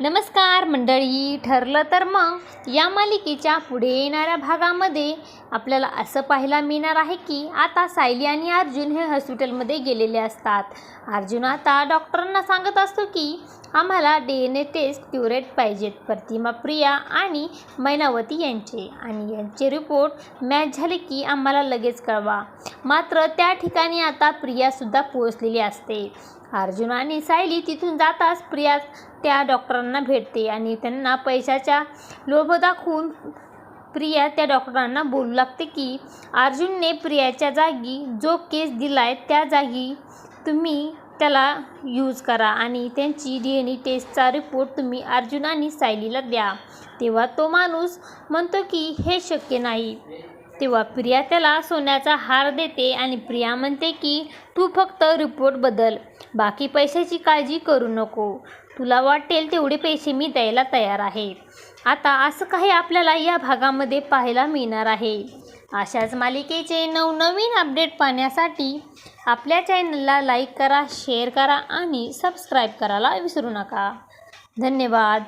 नमस्कार मंडळी, ठरलं तर मग या मालिकेच्या पुढे येणाऱ्या भागामध्ये आपल्याला असं पाहायला मिळणार आहे की आता सायली आणि अर्जुन हे हॉस्पिटलमध्ये गेलेले असतात. अर्जुन आता डॉक्टरांना सांगत असतो की आम्हाला DNA टेस्ट क्युरेट पाहिजेत, प्रतिमा, प्रिया आणि मैनावती यांचे, आणि यांचे रिपोर्ट मॅच झाले की आम्हाला लगेच कळवा. मात्र त्या ठिकाणी आता प्रियासुद्धा पोहोचलेली असते. अर्जुन आणि सायली तिथून जाताच प्रिया त्या डॉक्टरांना भेटते आणि त्यांना पैशाचा लोभ दाखवून प्रिया त्या डॉक्टरांना बोलू लागते की अर्जुनने प्रियाच्या जागी जो केस दिलाय त्या जागी तुम्ही त्याला यूज करा आणि त्यांची DNA टेस्टचा रिपोर्ट तुम्ही अर्जुन आणि सायलीला द्या. तेव्हा तो माणूस म्हणतो की हे शक्य नाही. तेव्हा प्रिया त्याला सोन्याचा हार देते आणि प्रिया म्हणते की तू फक्त रिपोर्ट बदल, बाकी पैशाची काळजी करू नको, तुला वाटेल तेवढे पैसे मी द्यायला तयार आहे. आता असं काही आपल्याला या भागामध्ये पाहायला मिळणार आहे. अशाच मालिकेचे नवनवीन अपडेट पाहण्यासाठी आपल्या चॅनलला लाईक करा, शेअर करा आणि सबस्क्राईब करायला विसरू नका. धन्यवाद.